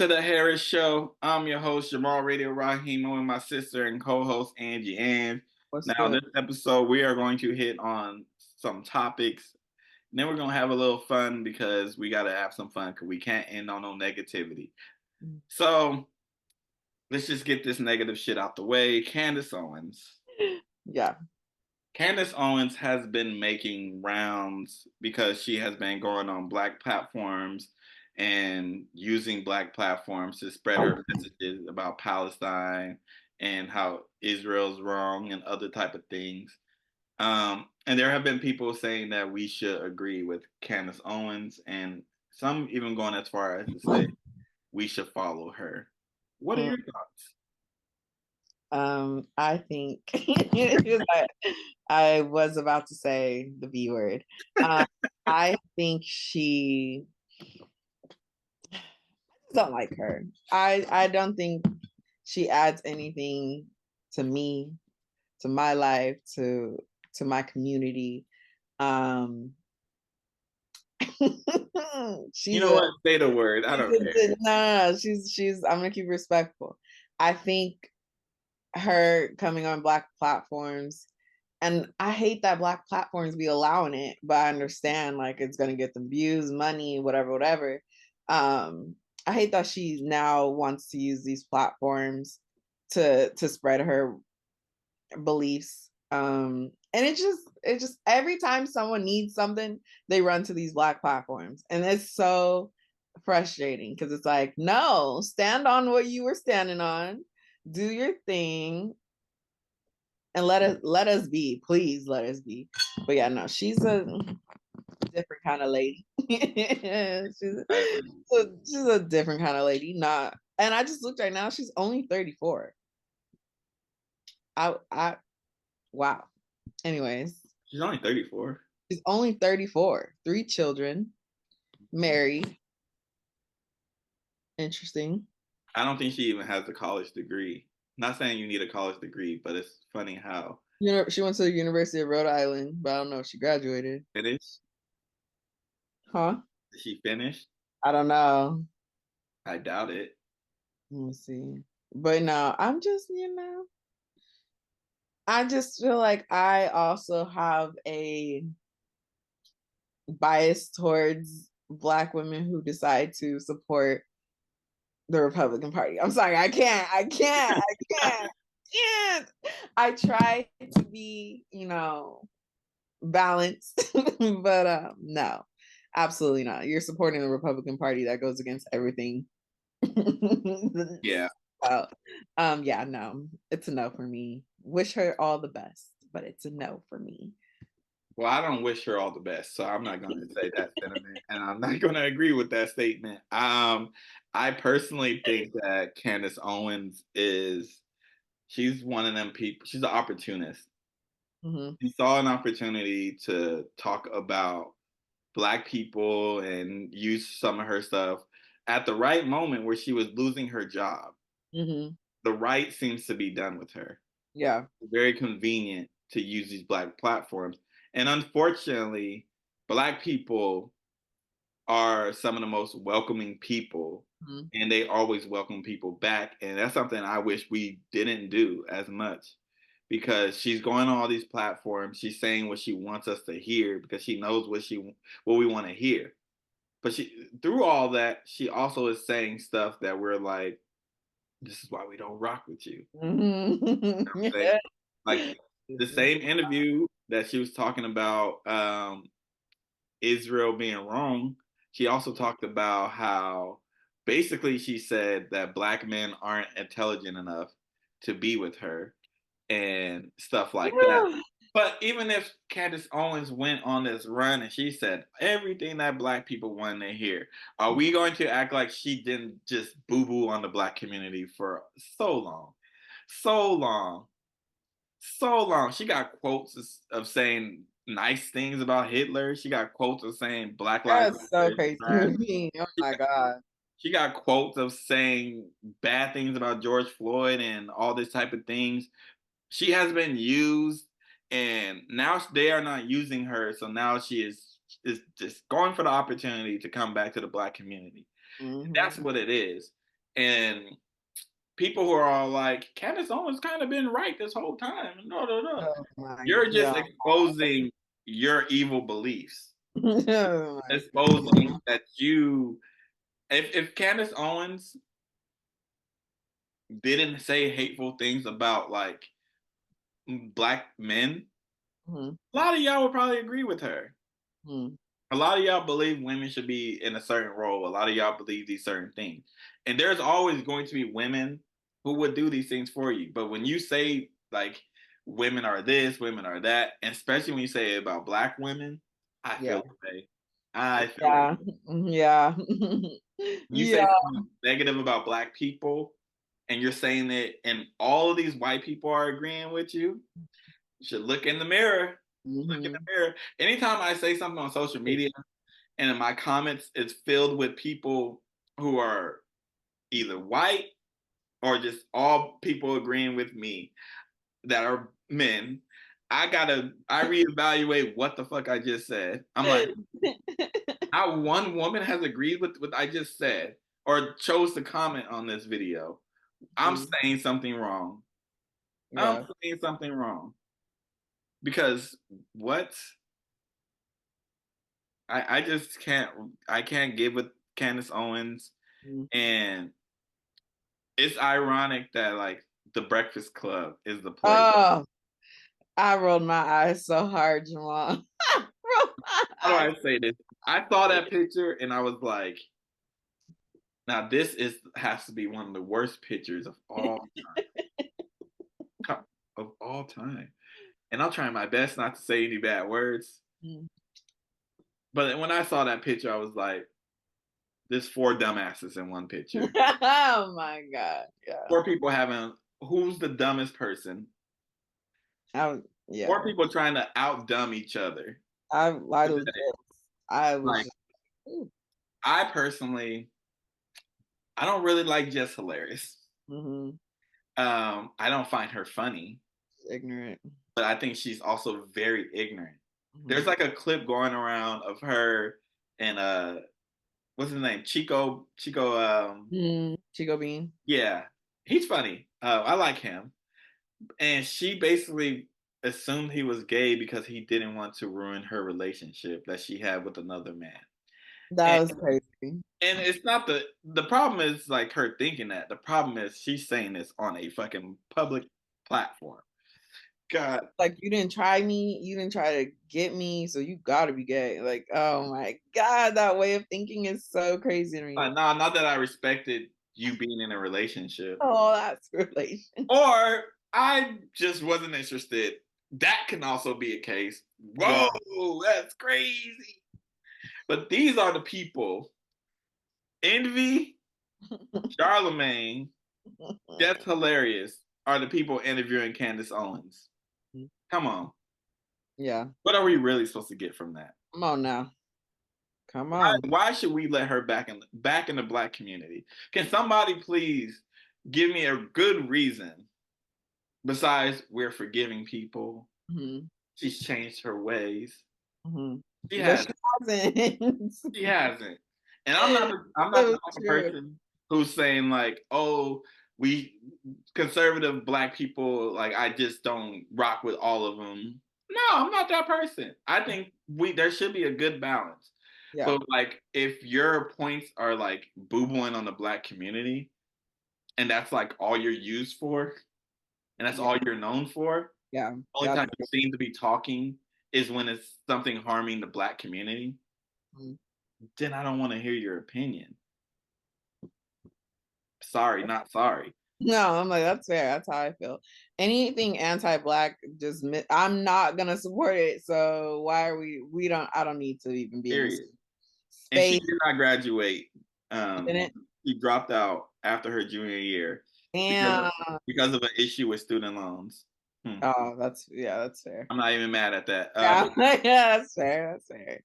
to the Harris Show. I'm your host, Jamal Radio Rahim, with my sister and co-host, Angie Ang. What's Now, good? this episode, we are going to hit on some topics. And then we're going to have a little fun because we got to have some fun because we can't end on no negativity. So, let's just get this negative shit out the way. Candace Owens. Yeah. Candace Owens has been making rounds because she has been going on Black platforms and using Black platforms to spread her messages about Palestine and how Israel's wrong and other type of things. And there have been people saying that we should agree with Candace Owens, and some even going as far as to say we should follow her. What are Mm, your thoughts? I think I was about to say the B word. I think she don't like her. I don't think she adds anything to me, to my life, to my community. Um You she's know a what? Say the word. I don't care. no, she's I'm gonna keep respectful. I think her coming on Black platforms, and I hate that Black platforms be allowing it, but I understand like it's gonna get them views, money, whatever, whatever. I hate that she now wants to use these platforms to spread her beliefs. And it just every time someone needs something, they run to these Black platforms, and it's so frustrating because it's like, no, stand on what you were standing on, do your thing, and let us be. Please let us be. But yeah, no, she's a different kind of lady. She's a different kind of lady. Not, and I just looked right now. She's only 34. I wow. Anyways, She's only 34. she's only 34. 3 children, married. Interesting. I don't think she even has a college degree. Not saying you need a college degree, but it's funny how She went to the University of Rhode Island, but I don't know if she graduated. finished. Huh? She finished. I don't know. I doubt it. Let me see. But no, I'm just, I just feel like I also have a bias towards Black women who decide to support the Republican Party. I'm sorry, I can't. I try to be, balanced, but no, absolutely not. You're supporting the Republican Party that goes against everything. Yeah. So, yeah, no, it's a no for me. Wish her all the best, but it's a no for me. Well, I don't wish her all the best, so I'm not going to say that sentiment, and I'm not going to agree with that statement. I personally think that Candace Owens she's one of them people. She's an opportunist. Mm-hmm. She saw an opportunity to talk about Black people and use some of her stuff at the right moment where she was losing her job. Mm-hmm. The right seems to be done with her. Yeah. Very convenient to use these Black platforms. And unfortunately, Black people are some of the most welcoming people, Mm-hmm. and they always welcome people back. And that's something I wish we didn't do as much, because she's going on all these platforms. She's saying what she wants us to hear because she knows what we want to hear. But she, through all that, she also is saying stuff that we're like, this is why we don't rock with you. Mm-hmm. Like, Yeah. like the same interview that she was talking about Israel being wrong, she also talked about how basically she said that Black men aren't intelligent enough to be with her and stuff like that. But even if Candace Owens went on this run and she said everything that Black people want to hear, are we going to act like she didn't just boo boo on the Black community for so long? So long. So long. She got quotes of saying nice things about Hitler. She got quotes of saying Black Lives That's so Matter is crazy trash. to me. Oh She my got, God. she got quotes of saying bad things about George Floyd and all this type of things. She has been used, and now they are not using her. So now she is just going for the opportunity to come back to the Black community. That's Mm-hmm. what it is. And people who are all like, Candace Owens kind of been right this whole time. No, no, no. Oh my You're just god. exposing your evil beliefs. Oh my Exposing that you, if Candace Owens didn't say hateful things about like black men, Mhm, a lot of y'all would probably agree with her. mhm. A lot of y'all believe women should be in a certain role. A lot of y'all believe these certain things. And there's always going to be women who would do these things for you. But when you say like women are this, women are that, and especially when you say it about black women, I Yeah. feel the way. I feel the Yeah. Yeah. when you say Yeah. something negative about black people and you're saying it and all of these white people are agreeing with you should look in the mirror. Look in Mhm. the mirror. Anytime I say something on social media and in my comments it's filled with people who are either white or just all people agreeing with me that are men, I reevaluate what the fuck I just said. I'm like, not one woman has agreed with what I just said or chose to comment on this video. I'm Mhm. saying something wrong. I'm Yeah. saying something wrong. Because what? I just can't get with Candace Owens. Mhm. And it's ironic that like the Breakfast Club is the place. Oh, I rolled my eyes so hard, Jamal. Rolled my How do eyes. I say this? I saw that picture and I was like, now this is has to be one of the worst pictures of all time. And I'm trying my best not to say any bad words. Mhm. But when I saw that picture, I was like, there's four dumbasses in one picture. Oh my god. Yeah. Four people having who's the dumbest person? Yeah. Four people trying to out dumb each other. I legit I was Like just ooh. I personally, I don't really like Jess Hilarious. Mhm. I don't find her funny, Ignorant. but I think she's also very ignorant. There's Mhm. like a clip going around of her and what's his name? Chico Chico Bean. yeah. He's funny. I like him. And she basically assumed he was gay because he didn't want to ruin her relationship that she had with another man. That And was crazy. it's not the problem is like her thinking that. The problem is she's saying this on a fucking public platform. God, Like, "You didn't try me, you didn't try to get me, so you gotta be gay." Like, oh my god, that way of thinking is so crazy to me. nah, not that I respected you being in a relationship. Oh, that's relation. Or I just wasn't interested. That can also be a case. Yeah. Whoa, that's crazy. But these are the people. Envy, Charlemagne, that's hilarious. Are the people interviewing Candace Owens? Come on. Yeah. What are we really supposed to get from that? Come on now. Come on. Why should we let her back in the black community? Can somebody please give me a good reason besides we're forgiving people? Mhm. She's changed her ways. Mhm. She But has. she hasn't. She hasn't. And I'm not the So type of true. person who's saying like, oh, we conservative black people, like I just don't rock with all of them. No, I'm not that person. I think we there should be a good balance. Yeah. But like if your points are like boo-booing on the black community and that's like all you're used for and that's Yeah. all you're known for, Yeah. only That's time you seem to be talking is when it's something harming the black community, mhm. then I don't want to hear your opinion. Sorry, not sorry. No, I'm like, that's fair. That's how I feel. Anything anti-black, just I'm not gonna support it. So why are we don't I don't need to even be in this Period. And she space. did not graduate. In it. She dropped out after her junior year because of, Damn. because of an issue with student loans. Hmm. Oh, that's yeah, that's fair. I'm not even mad at that. Yeah, yeah, that's fair. That's fair.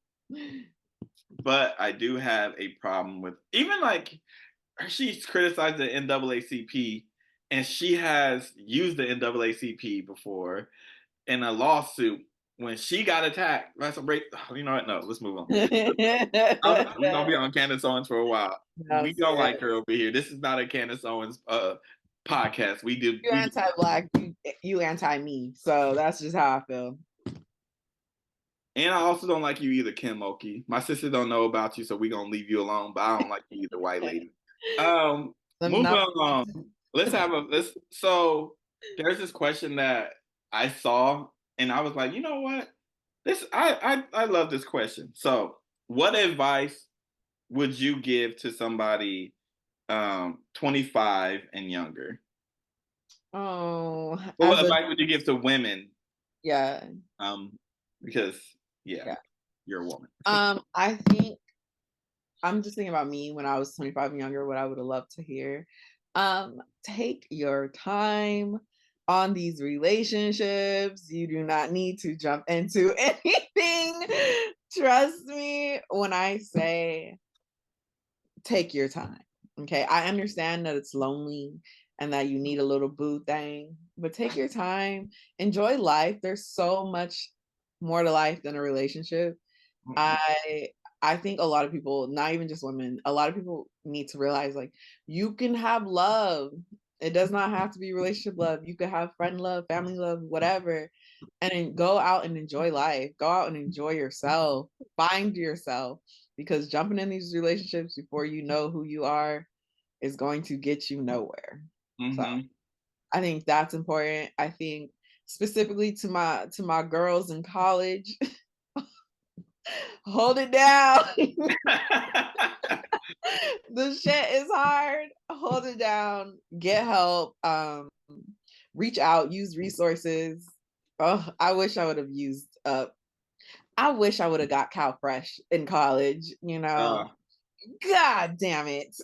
But I do have a problem with even like she's criticized the NAACP and she has used the NAACP before in a lawsuit when she got attacked, that's a break. You know what? No, let's move on. We're gonna be on Candace Owens for a while. We That's don't it. like her over here. This is not a Candace Owens podcast. You We anti-black, you anti-me. So that's just how I feel. and I also don't like you either, Kim Oki. My sister don't know about you, so we gonna leave you alone. But I don't like you either, white lady. I'm Moving not. on. Let's. So there's this question that I saw, and I was like, you know what? I love this question. So, what advice would you give to somebody 25 and younger? Oh, Well, as what a advice would you give to women? yeah, Um, because yeah, yeah. you're a woman. I think I'm just thinking about me when I was 25 and younger, what I would have loved to hear. Take your time on these relationships. You do not need to jump into anything. Trust me when I say take your time. Okay. I understand that it's lonely and that you need a little boo thing, but take your time, enjoy life. There's so much more to life than a relationship. Mhm. I I think a lot of people, not even just women, a lot of people need to realize like you can have love. It does not have to be relationship love. You could have friend love, family love, whatever. And then go out and enjoy life. Go out and enjoy yourself. Find yourself because jumping in these relationships before you know who you are is going to get you nowhere. So Mhm. I think that's important. I think specifically to my girls in college, hold it down. The shit is hard. Hold it down. Get help. Reach out. Use resources. Oh, I wish I would have used I wish I would have got Cal Fresh in college, you know. uh, God damn it.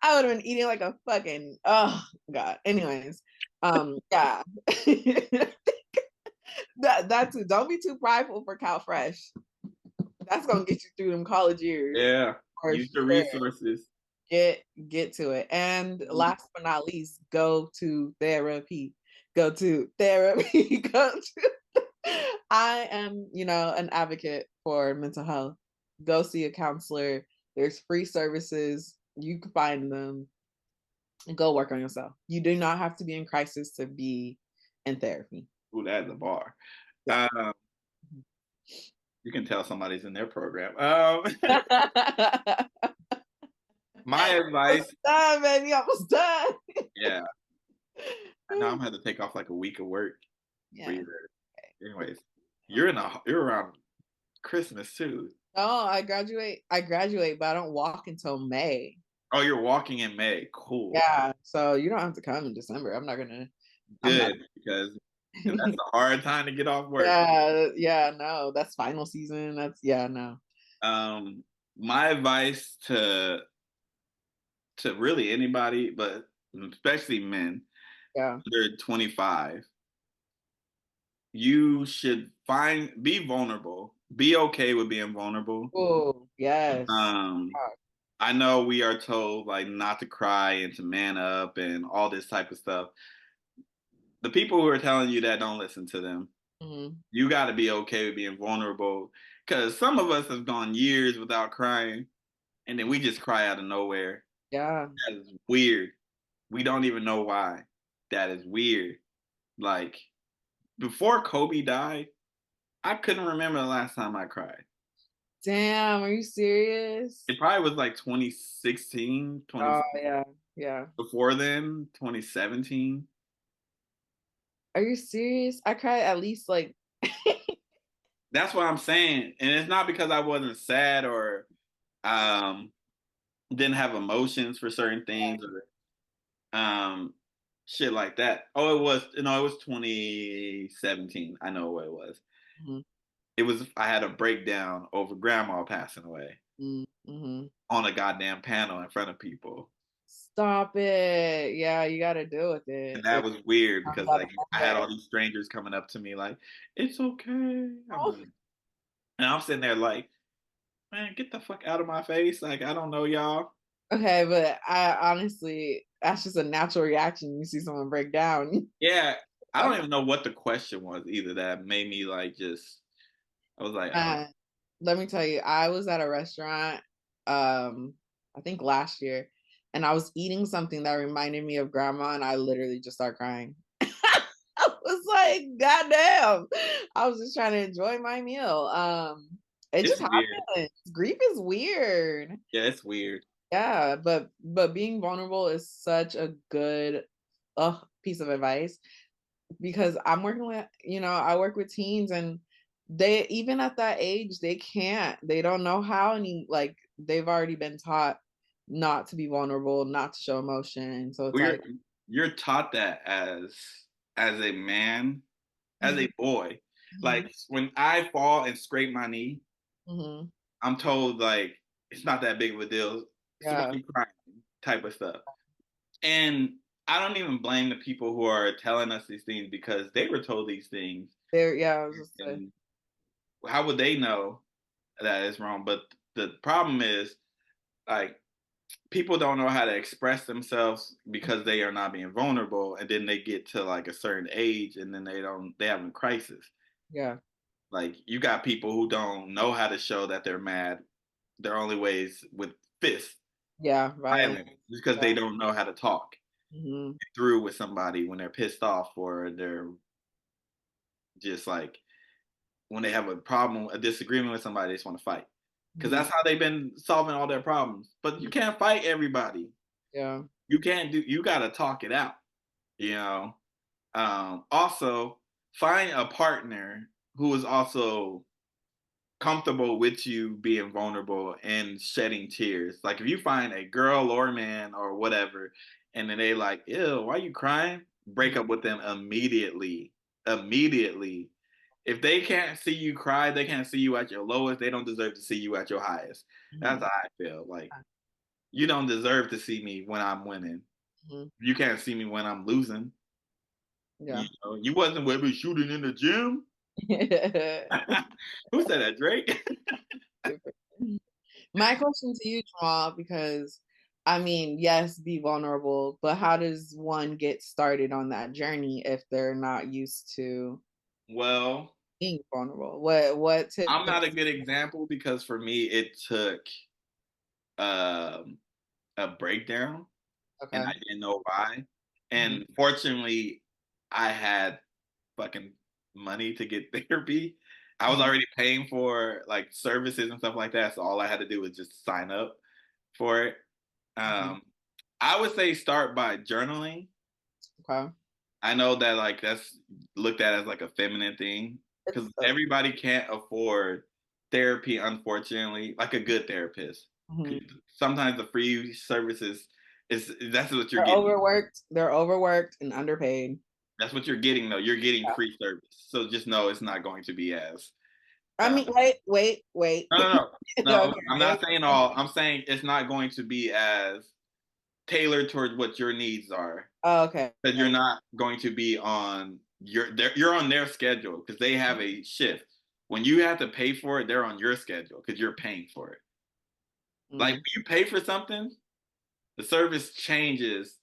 I would have been eating like a fucking oh god. Anyways, yeah. That's don't be too prideful for Cal Fresh. That's gonna get you through them college years yeah. for Use the sure. resources. Get to it. And last but not least, go to therapy. Go to therapy. Go to I am, an advocate for mental health. Go see a counselor. There's free services. You can find them and go work on yourself. You do not have to be in crisis to be in therapy. Ooh, that's a bar. Yeah. Um, you can tell somebody's in their program. My advice, Done, baby. Almost done. yeah. Now I'm gonna have to take off like a week of work for Yeah. you. Anyways, you're around Christmas too. No, I graduate, but I don't walk until May. Oh, you're walking in May. Cool. Yeah. So you don't have to come in December. I'm not Good because that's a hard time to get off work. Yeah, yeah, no. That's final season. That's yeah, no. Um, my advice to really anybody, but especially men Yeah. under 25, you should be vulnerable. Be okay with being vulnerable. Oh, yes. Um, I know we are told like not to cry and to man up and all this type of stuff. The people who are telling you that, don't listen to them. Mhm. You got to be okay with being vulnerable because some of us have gone years without crying and then we just cry out of nowhere. Yeah. That is weird. We don't even know why. That is weird. Like before Kobe died, I couldn't remember the last time I cried. Damn, are you serious? It probably was like 2016, Oh, yeah. Yeah. before then, 2017. Are you serious? I cried at least like That's what I'm saying. And it's not because I wasn't sad or um, didn't have emotions for certain things or shit like that. Oh, it was 2017. I know what it was. Mhm, I had a breakdown over grandma passing away mhm. on a goddamn panel in front of people. Stop it. Yeah, you gotta deal with And it. that It was weird comes because out like of I had all nowhere. these strangers coming up to me like, it's okay. I'm Oh, like, and I'm sitting there like, man, get the fuck out of my face. Like, I don't know y'all. okay, but I honestly, that's just a natural reaction. You see someone break down. Yeah, I don't even know what the question was either that made me like just I was like, Uh, let me tell you, I was at a restaurant, I think last year, and I was eating something that reminded me of grandma, and I literally just started crying. I was like, "God damn!" I was just trying to enjoy my meal. It just it's weird. happens. Grief is weird. Yeah, it's weird. Yeah, but being vulnerable is such a good piece of advice because I'm working with, I work with teens and they even at that age they don't know how like they've already been taught not to be vulnerable, not to show emotion. So it's Well, like you're taught that as a man, as mhm, a boy. mhm, Like when I fall and scrape my knee, mhm, I'm told like it's not that big of a deal. So why are yeah, you crying? Type of stuff. And I don't even blame the people who are telling us these things because they were told these things. yeah, I was just saying, And how would they know that it's wrong? But the problem is like people don't know how to express themselves because they are not being vulnerable, and then they get to like a certain age and then they have a crisis. yeah, Like you got people who don't know how to show that they're mad. Their only ways with fists, yeah, violent, violence, because yeah, they don't know how to talk mhm, through with somebody when they're pissed off or they're just like when they have a problem, a disagreement with somebody, they just want to fight. Because mhm, that's how they've been solving all their problems. But you can't fight everybody. yeah, You can't do. You got to talk it out. You know. Also, find a partner who is also comfortable with you being vulnerable and shedding tears. Like if you find a girl or a man or whatever, and then they like, ew, why are you crying? Break mhm, up with them immediately. Immediately. If they can't see you cry, they can't see you at your lowest, they don't deserve to see you at your highest. That's mhm, how I feel. Like you don't deserve to see me when I'm winning. mhm, You can't see me when I'm losing. You yeah. know, you wasn't with me shooting in the gym. Who said that, Drake? My question to you, Jamal, because I mean, yes, be vulnerable, but how does one get started on that journey if they're not used to Well, being vulnerable? What I'm tips? not a good example because for me it took um, a breakdown and Okay. I didn't know why. Mhm, And fortunately, I had fucking money to get therapy. I was mhm, already paying for like services and stuff like that, so all I had to do was just sign up for it. mhm. Um, I would say start by journaling. Okay. I know that like that's looked at as like a feminine thing because It's everybody can't afford therapy, unfortunately, like a good therapist. 'Cause mhm. sometimes the free services is that's what you're They're getting. overworked. They're overworked and underpaid. That's what you're getting though. You're getting free service. So just know it's not going to be as I uh mean, wait. no no no. No, I'm Okay. not saying all. I'm saying it's not going to be as tailored towards what your needs are. Oh, okay. Because you're not going to be on you're on their schedule because they have a shift. When you have to pay for it, they're on your schedule because you're paying for it. Like when Mm. you pay for something, the service changes.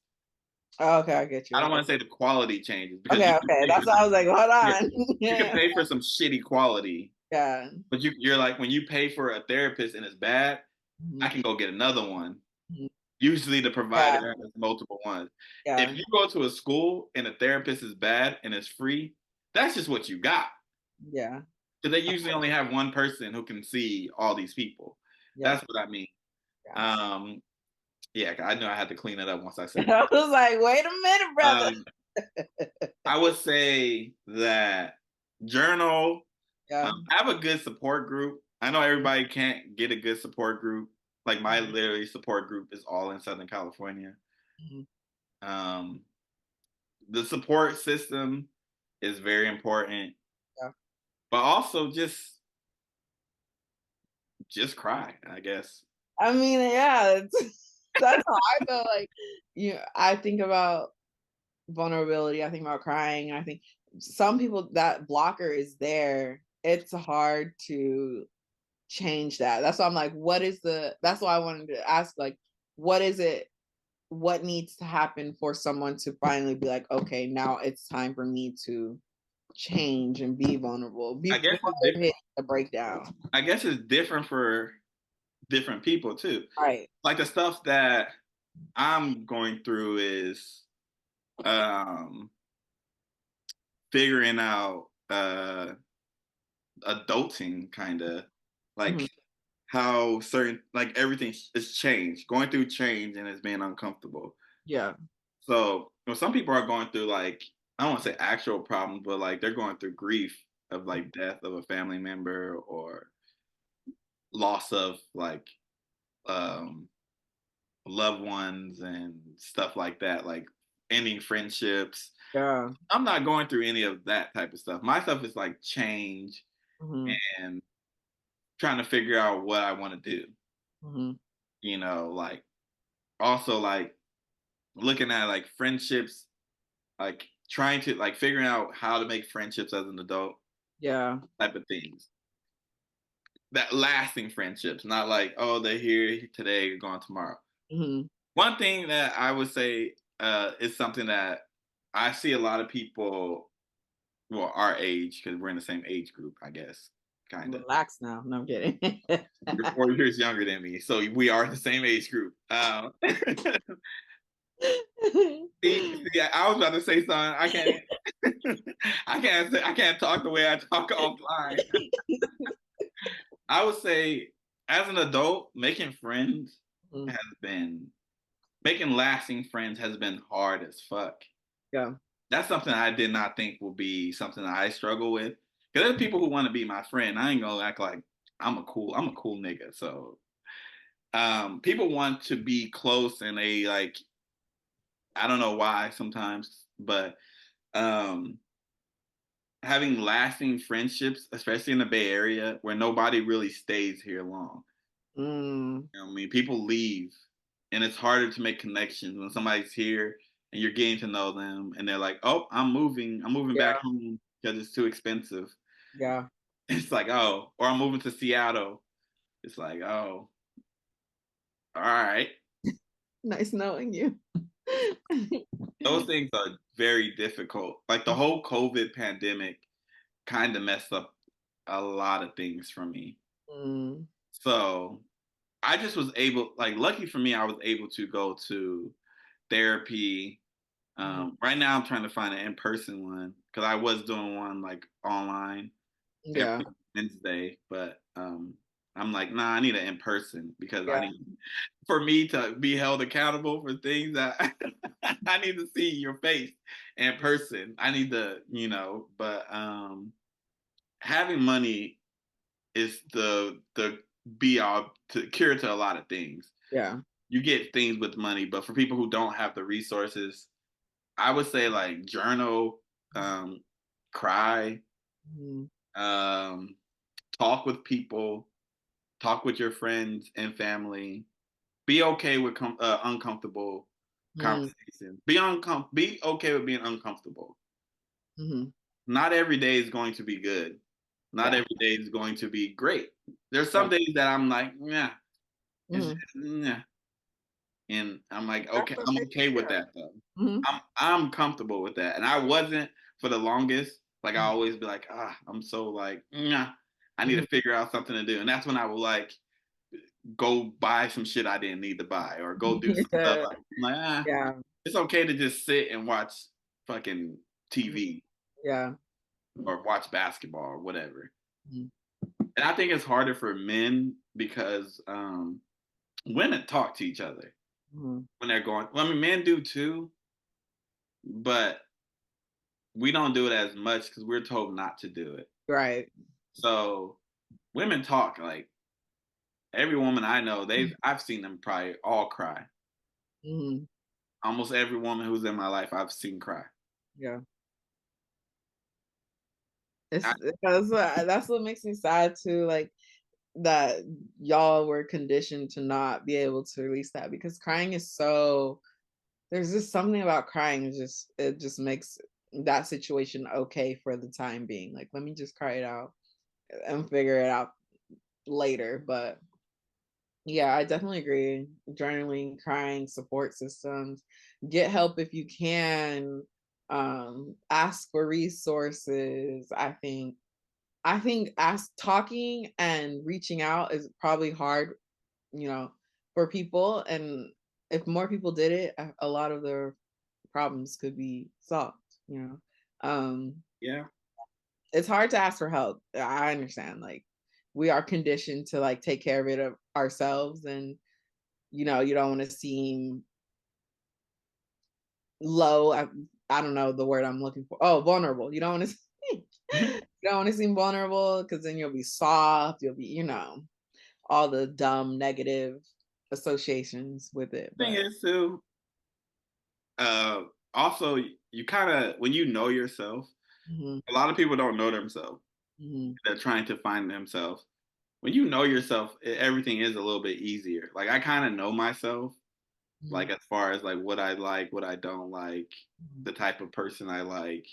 Oh, okay, I get I you. don't want to say the quality changes because you Okay, can okay. pay for That's why I some was like, hold yeah, on. you can Yeah. pay for some shitty quality, Yeah. but you're like when you pay for a therapist and it's bad, I Mhm, can go get another one. mhm. Usually the Yeah, provider has multiple ones. If yeah, you go to a school and the therapist is bad and it's free, that's just what you got. yeah, Because they usually only have one person who can see all these people. yeah, That's what I mean. yes. Um, yeah, I knew I had to clean it up once I said I that. was like, wait a minute, brother. Um, I would say that journal, Yeah. have a good support group. I know everybody can't get a good support group. Like my Mhm, literally support group is all in Southern California. mhm, Um, the support system is very important, yeah. but also just cry, I guess. I mean, yeah, that's how I feel like I think about vulnerability, I think about crying, I think some people that blocker is there. It's hard to change that. That's why I'm like, what is the that's why I wanted to ask, like, what is it? what needs to happen for someone to finally be like, okay, now it's time for me to change and be vulnerable I before guess it's it different. hits the breakdown. I guess it's different for different people too. Right. Like the stuff that I'm going through is um figuring out adulting kind of Mhm. like how certain like everything is changed, going through change and it's being uncomfortable. Yeah. So, some people are going through like I don't want to say actual problems, but like they're going through grief of like death of a family member or loss of like um loved ones and stuff like that, like ending friendships. Yeah. I'm not going through any of that type of stuff. My stuff is like change Mhm. and trying to figure out what I want to do. Mhm. Like also like looking at like friendships, like trying to like figuring out how to make friendships as an adult Yeah. type of things. That lasting friendships, not like, oh, they're here today, gone tomorrow. Mhm. One thing that I would say is something that I see a lot of people, well, our age, because we're in the same age group, I guess, kind of. Relax now. No, I'm kidding. You're 4 years younger than me, so we are the same age group. See, I was about to say something. I can't. I can't talk the way I talk offline. I would say, as an adult, Mhm. has been making lasting friends has been hard as fuck. Yeah. That's something I did not think would be something that I struggle with. Because there's people who want to be my friend. I ain't gonna act like I'm a cool nigga. So people want to be close and they like I don't know why sometimes, but um having lasting friendships, especially in the Bay Area where nobody really stays here long. Mm. I mean, people leave and it's harder to make connections when somebody's here and you're getting to know them and they're like, "Oh, I'm moving back Yeah. home because it's too expensive." Yeah. It's like, "Oh, or I'm moving to Seattle." It's like, "Oh, all right." Nice knowing you. Those things are very difficult. Like the whole COVID pandemic kind of messed up a lot of things for me. Mm. So, I just was able like lucky for me I was able to go to therapy. Mhm. Right now, I'm trying to find an in-person one because I was doing one like online Yeah. every Wednesday, but I'm like, nah, I need an in-person because I Yeah. need for me to be held accountable for things that I need to see your face in person. I need to, but having money is the be all to cure to a lot of things. Yeah. You get things with money, but for people who don't have the resources, I would say like journal, um, cry, Mhm. um, talk with people, talk with your friends and family. Be okay with uncomfortable Mhm. conversations. Be okay with being uncomfortable. Mhm. Not every day is going to be good. Not Yeah. every day is going to be great. There's Yeah. some days that I'm like, yeah, it's Mhm. yeah. And I'm like, That's okay, I'm okay. okay with that though. Mhm. I'm comfortable with that. And I wasn't for the longest. Like I Mhm. always be like, I'm so like, nah, I need Mhm. to figure out something to do. And that's when I would like go buy some shit I didn't need to buy or go do some stuff. Yeah. I'm like, Yeah. it's okay to just sit and watch fucking Mhm. TV Yeah. or watch basketball or whatever. Mhm. And I think it's harder for men because women talk to each other Mhm. when they're going. Well, I mean, men do too, but we don't do it as much because we're told not to do it. Right. So women talk like every woman I know, Mhm. I've seen them probably all cry. Mhm. Almost every woman who's in my life I've seen cry. Yeah. I, It's that's what makes me sad too, like, that y'all were conditioned to not be able to release that because crying is so there's just something about crying, it just makes that situation okay for the time being. Like, let me just cry it out and figure it out later, but Yeah, I definitely agree. Journaling, crying, support systems, get help if you can, ask for resources. I think ask talking and reaching out is probably hard, you know, for people. And if more people did it, a lot of their problems could be solved, you know. Um, Yeah. it's hard to ask for help. I understand. Like we are conditioned to like take care of it of ourselves, and you don't want to seem low. I don't know the word I'm looking for. Oh, vulnerable. You don't want to you don't want to seem vulnerable because then you'll be soft. You'll be, all the dumb negative associations with it. Thing But is too, uh, also you kind of when you know yourself, mhm, a lot of people don't know themselves. mhm, They're trying to find themselves. When you know yourself, everything is a little bit easier. Like I kind of know myself, mhm, like as far as like what I like, what I don't like, mhm. the type of person I like,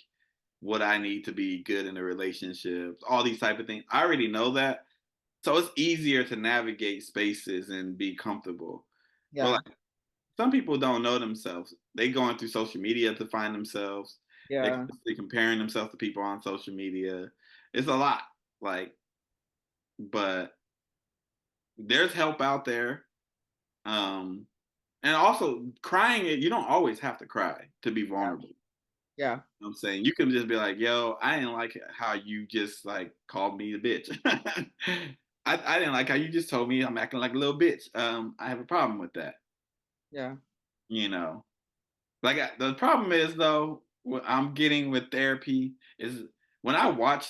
what I need to be good in a relationship, all these type of things. I already know that. So it's easier to navigate spaces and be comfortable. But Yeah, like some people don't know themselves. They going through social media to find themselves. They yeah, constantly comparing themselves to people on social media. It's a lot. Like, but there's help out there. Um, and also crying it, you don't always have to cry to be vulnerable. yeah, You know what I'm saying? You can just be like, yo, I didn't like how you just like called me a bitch. I didn't like how you just told me I'm acting like a little bitch. I have a problem with that. yeah. You know, like the problem is though, what I'm getting with therapy is when I watch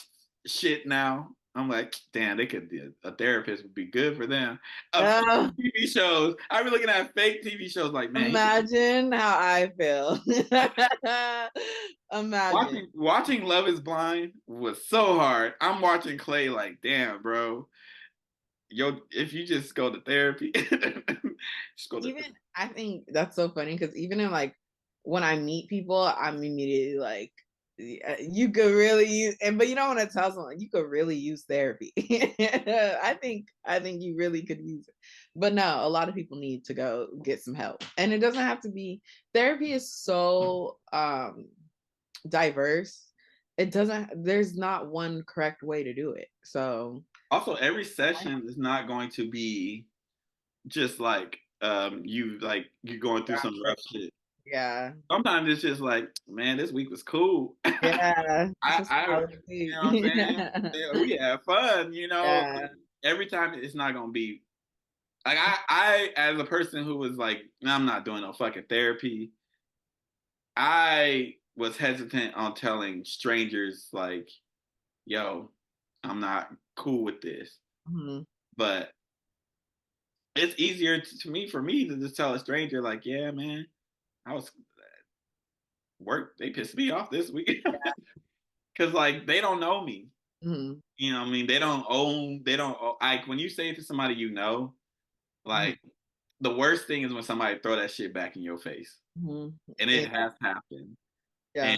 shit now, I'm like, damn, they could be a therapist would be good for them. Oh, TV shows, I be looking at fake TV shows like, man, imagine how I feel. Imagine. watching Love Is Blind was so hard. I'm watching Clay like, damn, bro, yo, if you just go to therapy, just go to Even I think that's so funny because even in like when I meet people, I'm immediately like, "Yeah, you could really use, and but you don't want to tell someone you could really use therapy. I think you really could use it, but no, a lot of people need to go get some help, and it doesn't have to be therapy is so diverse. It doesn't. There's not one correct way to do it. So also every session is not going to be just like you going through some rough shit. yeah, Sometimes it's just like, man, this week was cool. yeah, it's just I solid you week. know what I'm saying? Yeah, we had fun, you know. Yeah. Every time it's not gonna be like I as a person who was like, I'm not doing no fucking therapy. I was hesitant on telling strangers like, yo, I'm not cool with this. Mhm. But it's easier to me for me to just tell a stranger like, yeah, man, I was work. They pissed me off this week because like they don't know me. Mhm. You know, what I mean, they don't own. They don't like when you say it to somebody you know. Mhm. Like the worst thing is when somebody throw that shit back in your face, Mhm. and it Yeah, has happened. And yeah,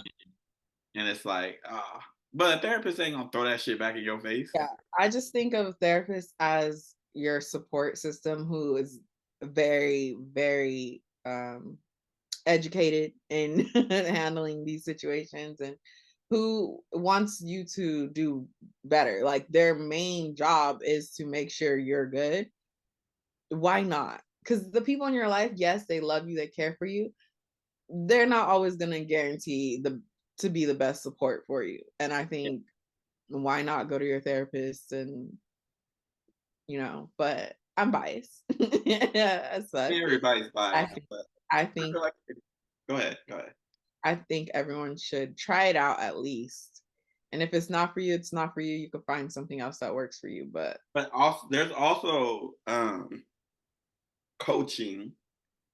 and it's like, ah, but a therapist ain't gonna throw that shit back in your face. yeah. I just think of therapists as your support system who is very, very educated in handling these situations and who wants you to do better. Like their main job is to make sure you're good. Why not? Because the people in your life, yes, they love you, they care for you. They're not always going to guarantee the to be the best support for you. And I Yeah, think why not go to your therapist and but I'm biased. Yeah, as such. everybody's I biased, think but I I think feel like go ahead, go ahead. I think everyone should try it out at least. And if it's not for you, it's not for you. You could find something else that works for you. But But also, there's also coaching.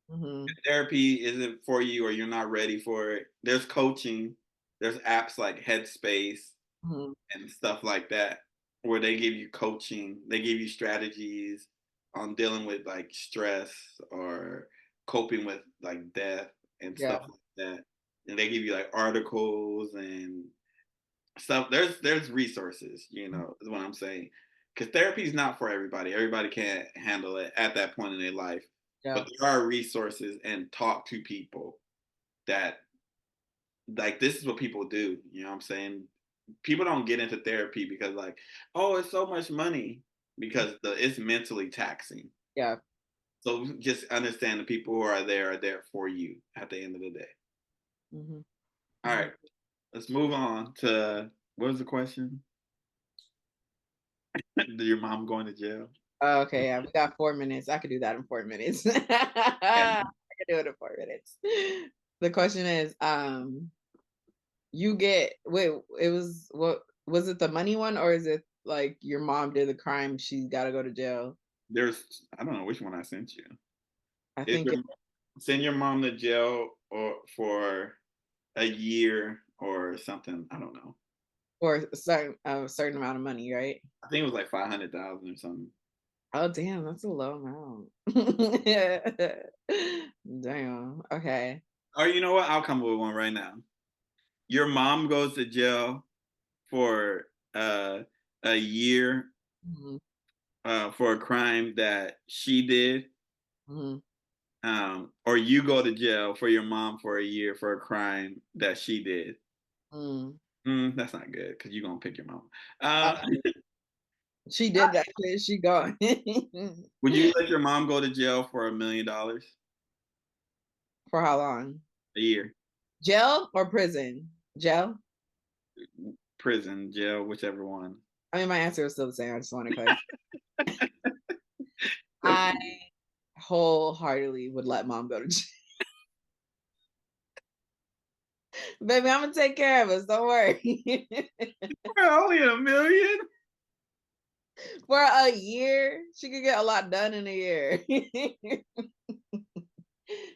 mhm, Therapy isn't for you, or you're not ready for it. There's coaching. There's apps like Headspace mhm, and stuff like that where they give you coaching, they give you strategies on dealing with like stress or coping with like death and yeah, stuff like that. And they give you like articles and stuff. There's resources, is what I'm saying. because therapy is not for everybody. Everybody can't handle it at that point in their life. Yeah. But there are resources and talk to people that like this is what people do. You know what I'm saying? People don't get into therapy because like, oh, it's so much money because it's mentally taxing. Yeah. So just understand the people who are there for you at the end of the day. Mhm. All Mhm. right, let's move on to what was the question? Did your mom going to jail? Oh, okay, yeah, we got 4 minutes. I could do that in 4 minutes. And I could do it in 4 minutes. The question is, you get wait, it was what was it the money one or is it like your mom did the crime, she's gotta go to jail? there's I don't know which one I sent you. I Is think your send your mom to jail or for a year or something? I don't know. for a certain amount of money, right? I think it was like 500,000 or something. Oh, damn, that's a low amount. Damn, okay. Or you know what? I'll come up with one right now. Your mom goes to jail for a year Mhm, for a crime that she did, mhm, or you go to jail for your mom for a year for a crime that she did. mm. That's not good because you're gonna pick your mom. Uh, Uh, she did that shit, she gone. would you let your mom go to jail for $1 million For how long? a year? Jail or prison? Jail? Prison, jail, whichever one. I mean, my answer is still the same. I just want to clarify. That's I wholeheartedly would let mom go to jail. Baby, I'm gonna take care of us. Don't worry. only $1 million. For a year, she could get a lot done in a year.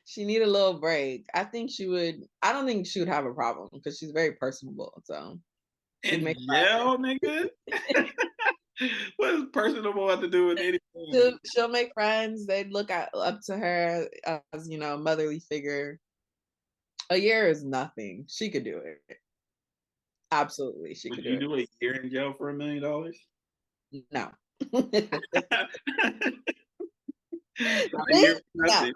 She need a little break. I think she would. I don't think she would have a problem because she's very personable. So she'd In make jail, nigga. What does personable have to do with anything? she'll make friends. They'd look up to her as motherly figure. A year is nothing. She could do it. Absolutely, she could Would do you it. do a year in jail for $1 million? No. Not a year Me? for No. nothing.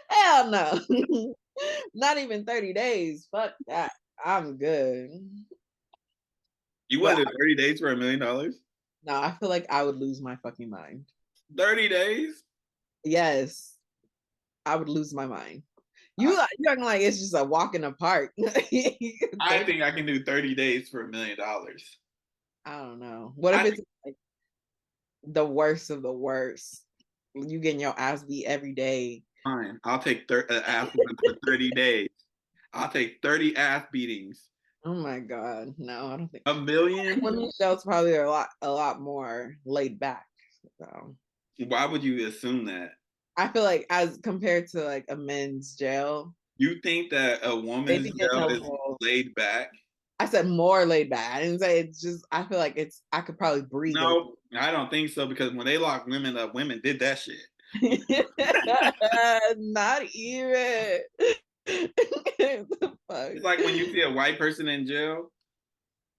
Hell no. Not even 30 days. Fuck that. I'm good. You But want to do 30 days for $1 million? no, I feel like I would lose my fucking mind. 30 days? Yes, I would lose my mind. I, You acting like it's just a walk in the park. I think I can do 30 days for $1 million. I don't know. What if I it's like the worst of the worst? You getting your ass beat every day. fine. I'll take ass whooping for 30 days. I'll take 30 ass beatings. Oh my god, no, I don't think A million? women's shows probably are a lot more laid back. So Why would you assume that? I feel like as compared to like a men's jail, You think that a they woman's be getting jail a is little. laid back? I said more laid back. I didn't say it's just. I feel like it's. I could probably breathe a No, I don't think so because when they locked women up, women did that shit. little. Not even. The fuck. It's like when you see a white person in jail,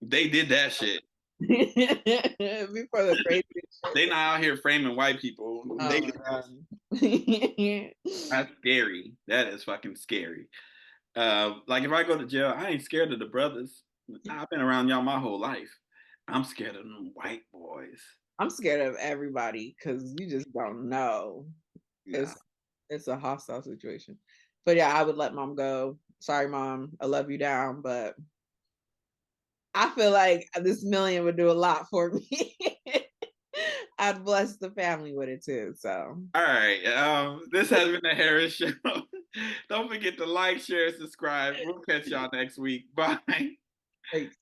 they did that shit. Before the crazy shit. They not out here framing white people. Oh They my did that. god. That's scary. That is fucking scary. Like if I go to jail, I ain't scared of the brothers. I've been around y'all my whole life. I'm scared of them white boys. I'm scared of everybody because you just don't know. Yeah. It's a hostile situation. But yeah, I would let mom go. Sorry, mom. I love you down, but I feel like this million would do a lot for me. I'd bless the family with it too. So All right. This has been the Harris Show. Don't forget to like, share, subscribe. We'll catch y'all next week. Bye. thanks.